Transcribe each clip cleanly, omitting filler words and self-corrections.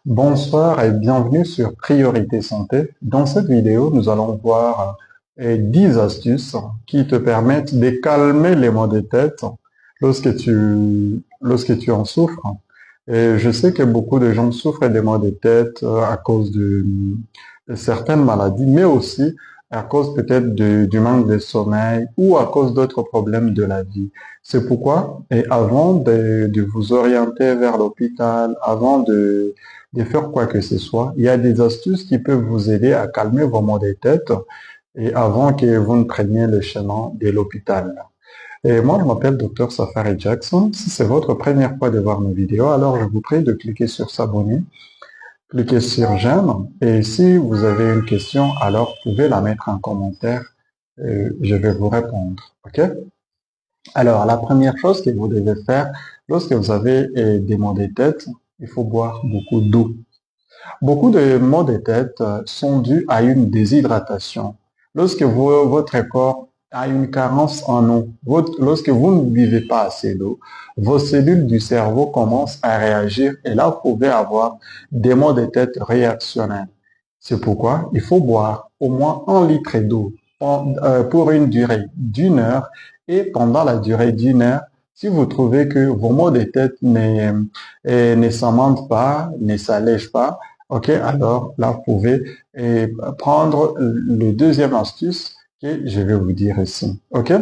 Bonsoir et bienvenue sur Priorité Santé. Dans cette vidéo, nous allons voir 10 astuces qui te permettent de calmer les maux de tête lorsque tu en souffres. Et je sais que beaucoup de gens souffrent des maux de tête à cause de certaines maladies, mais aussi à cause peut-être du manque de sommeil ou à cause d'autres problèmes de la vie. C'est pourquoi, et avant de vous orienter vers l'hôpital, avant de faire quoi que ce soit, il y a des astuces qui peuvent vous aider à calmer vos maux de tête et avant que vous ne preniez le chemin de l'hôpital. Et moi, je m'appelle Dr. Safari Jackson. Si c'est votre première fois de voir nos vidéos, alors je vous prie de cliquer sur s'abonner, cliquez sur j'aime, et si vous avez une question, alors vous pouvez la mettre en commentaire et je vais vous répondre. OK? Alors, la première chose que vous devez faire lorsque vous avez des maux de tête, il faut boire beaucoup d'eau. Beaucoup de maux de tête sont dus à une déshydratation. Lorsque votre corps a une carence en eau, lorsque vous ne buvez pas assez d'eau, vos cellules du cerveau commencent à réagir et là, vous pouvez avoir des maux de tête réactionnels. C'est pourquoi il faut boire au moins 1 litre d'eau pour une durée d'1 heure et pendant la durée d'1 heure, si vous trouvez que vos maux de tête ne s'amendent pas, ne s'allègent pas, OK, alors là, vous pouvez prendre le deuxième astuce que je vais vous dire ici. OK?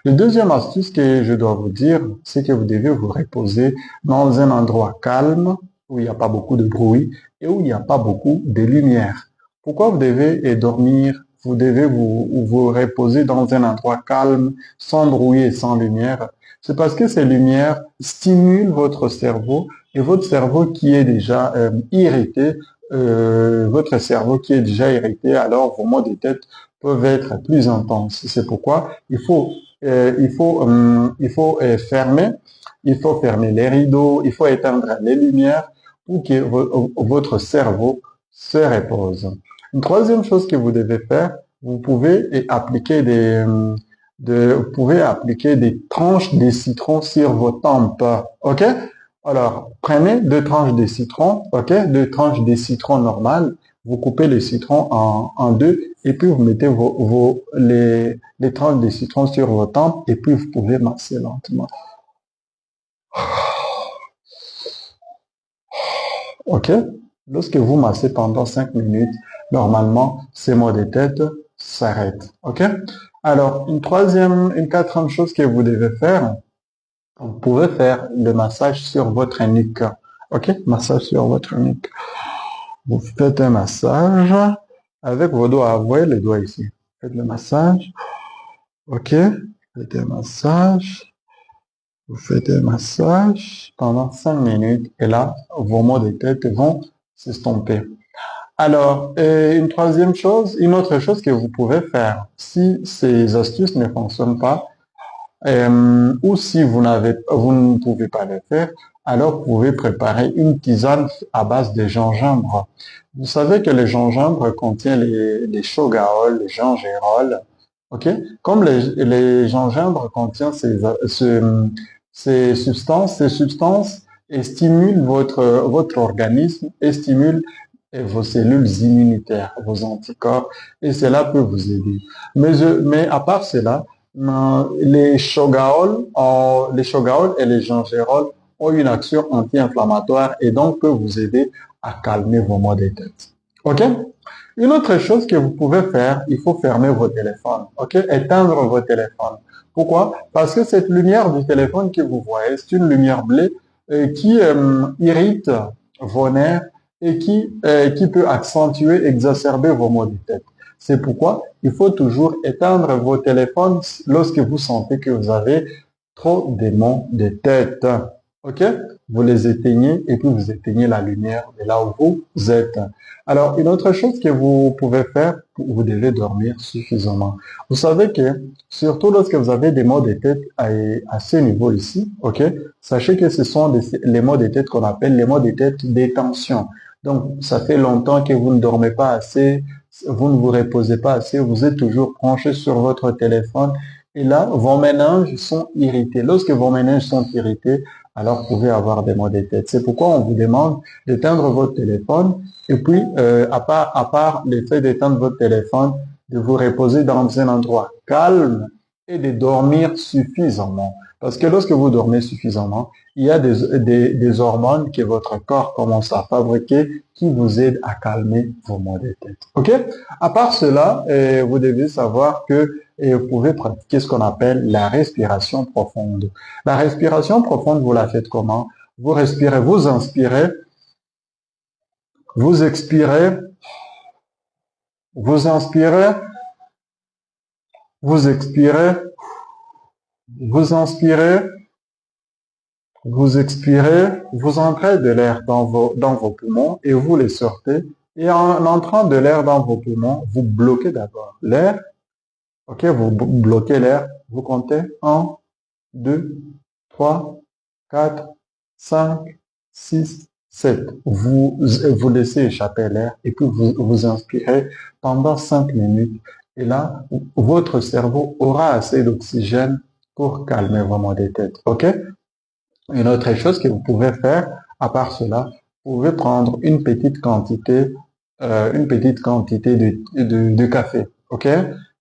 Le deuxième astuce que je dois vous dire, c'est que vous devez vous reposer dans un endroit calme, où il n'y a pas beaucoup de bruit et où il n'y a pas beaucoup de lumière. Pourquoi vous devez dormir? Vous devez vous reposer dans un endroit calme, sans bruit et sans lumière. C'est parce que ces lumières stimulent votre cerveau et votre cerveau qui est déjà irrité alors vos maux de tête peuvent être plus intenses. C'est pourquoi il faut fermer les rideaux, il faut éteindre les lumières pour que votre cerveau se repose. Une troisième chose que vous devez faire, vous pouvez vous pouvez appliquer des tranches de citron sur vos tempes. OK? Alors, prenez 2 tranches de citron, ok? 2 tranches de citron normal. Vous coupez le citron en deux et puis vous mettez les tranches de citron sur vos tempes et puis vous pouvez masser lentement. Ok? Lorsque vous massez pendant 5 minutes, normalement, ces maux de tête s'arrêtent. Ok? Alors, une quatrième chose que vous devez faire, vous pouvez faire le massage sur votre nuque. Ok? Massage sur votre nuque. Vous faites un massage avec vos doigts. Vous voyez les doigts ici. Faites le massage. Ok? Faites un massage. Vous faites un massage pendant 5 minutes et là, vos maux de tête vont s'estomper. Alors, une autre chose que vous pouvez faire, si ces astuces ne fonctionnent pas, ou si vous ne pouvez pas le faire, alors vous pouvez préparer une tisane à base de gingembre. Vous savez que le gingembre contient les shogaol, les gingerols, ok? Comme les gingembre contient ces substances et stimulent votre organisme et stimulent vos cellules immunitaires, vos anticorps, et cela peut vous aider. Mais à part cela, les shogaol et les gingerols ont une action anti-inflammatoire et donc peuvent vous aider à calmer vos maux de tête. OK? Une autre chose que vous pouvez faire, il faut fermer vos téléphones. OK? Éteindre vos téléphones. Pourquoi? Parce que cette lumière du téléphone que vous voyez, c'est une lumière bleue qui irrite vos nerfs et qui peut accentuer, exacerber vos maux de tête. C'est pourquoi il faut toujours éteindre vos téléphones lorsque vous sentez que vous avez trop de maux de tête. OK? Vous les éteignez et puis vous éteignez la lumière de là où vous êtes. Alors, une autre chose que vous pouvez faire, vous devez dormir suffisamment. Vous savez que, surtout lorsque vous avez des maux de tête à ce niveau ici, OK? Sachez que ce sont les maux de tête qu'on appelle les maux de tête des tensions. Donc, ça fait longtemps que vous ne dormez pas assez, vous ne vous reposez pas assez, vous êtes toujours branché sur votre téléphone et là, vos méninges sont irrités. Lorsque vos méninges sont irrités, alors vous pouvez avoir des maux de tête. C'est pourquoi on vous demande d'éteindre votre téléphone et puis, à part le fait d'éteindre votre téléphone, de vous reposer dans un endroit calme et de dormir suffisamment. Parce que lorsque vous dormez suffisamment, il y a des hormones que votre corps commence à fabriquer qui vous aident à calmer vos maux de tête. OK? À part cela, vous devez savoir que vous pouvez pratiquer ce qu'on appelle la respiration profonde. La respiration profonde, vous la faites comment? Vous respirez, vous inspirez, vous expirez, vous inspirez, vous expirez, vous inspirez, vous expirez, vous entrez de l'air dans vos poumons et vous les sortez. Et en entrant de l'air dans vos poumons, vous bloquez d'abord l'air. OK, vous bloquez l'air. Vous comptez 1, 2, 3, 4, 5, 6, 7. Vous laissez échapper l'air et puis vous inspirez pendant 5 minutes. Et là, votre cerveau aura assez d'oxygène pour calmer vos maux de tête. OK? Une autre chose que vous pouvez faire, à part cela, vous pouvez prendre une petite quantité de café. OK?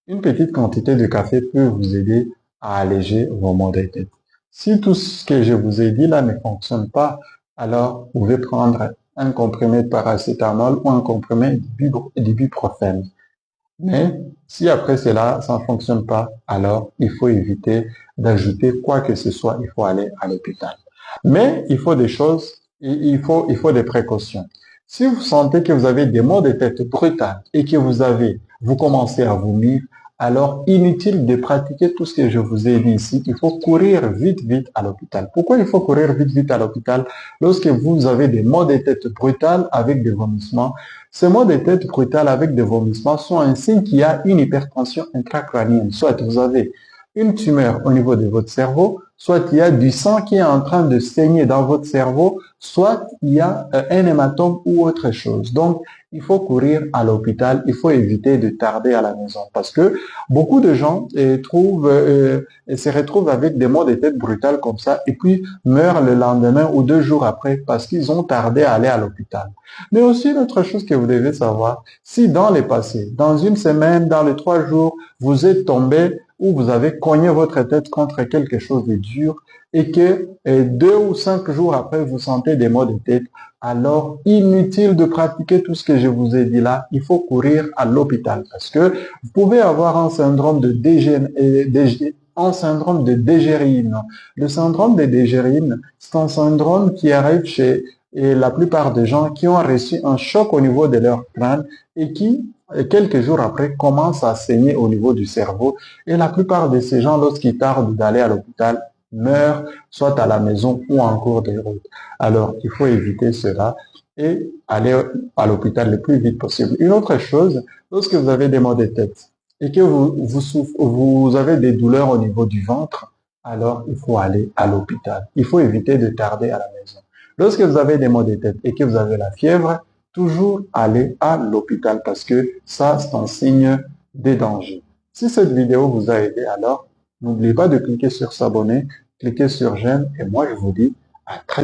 Une petite quantité de café peut vous aider à alléger vos maux de tête. Si tout ce que je vous ai dit là ne fonctionne pas, alors vous pouvez prendre un comprimé de paracétamol ou un comprimé d'ibuprofène. Mais si après cela, ça ne fonctionne pas, alors il faut éviter d'ajouter quoi que ce soit, il faut aller à l'hôpital. Mais il faut des choses, il faut des précautions. Si vous sentez que vous avez des maux de tête brutales et que vous commencez à vomir, alors inutile de pratiquer tout ce que je vous ai dit ici. Il faut courir vite, vite à l'hôpital. Pourquoi il faut courir vite, vite à l'hôpital? Lorsque vous avez des maux de tête brutales avec des vomissements, ces maux de tête brutales avec des vomissements sont un signe qu'il y a une hypertension intracrânienne. Soit vous avez une tumeur au niveau de votre cerveau, soit il y a du sang qui est en train de saigner dans votre cerveau, soit il y a un hématome ou autre chose. Donc, il faut courir à l'hôpital, il faut éviter de tarder à la maison parce que beaucoup de gens se retrouvent avec des maux de tête brutales comme ça et puis meurent le lendemain ou 2 jours après parce qu'ils ont tardé à aller à l'hôpital. Mais aussi une autre chose que vous devez savoir, si dans le passé, dans une semaine, dans les 3 jours, vous êtes tombé ou vous avez cogné votre tête contre quelque chose de dur et que 2 ou 5 jours après vous sentez des maux de tête, alors inutile de pratiquer tout ce que je vous ai dit là, il faut courir à l'hôpital parce que vous pouvez avoir un syndrome de Déchirine. Le syndrome de Déchirine, c'est un syndrome qui arrive chez la plupart des gens qui ont reçu un choc au niveau de leur crâne et qui, quelques jours après, commencent à saigner au niveau du cerveau. Et la plupart de ces gens, lorsqu'ils tardent d'aller à l'hôpital, meurent soit à la maison ou en cours de route. Alors, il faut éviter cela et aller à l'hôpital le plus vite possible. Une autre chose, lorsque vous avez des maux de tête et que vous avez des douleurs au niveau du ventre, alors il faut aller à l'hôpital. Il faut éviter de tarder à la maison. Lorsque vous avez des maux de tête et que vous avez la fièvre, toujours aller à l'hôpital parce que ça, c'est un signe de danger. Si cette vidéo vous a aidé, alors n'oubliez pas de cliquer sur s'abonner, cliquez sur j'aime et moi je vous dis à très bientôt.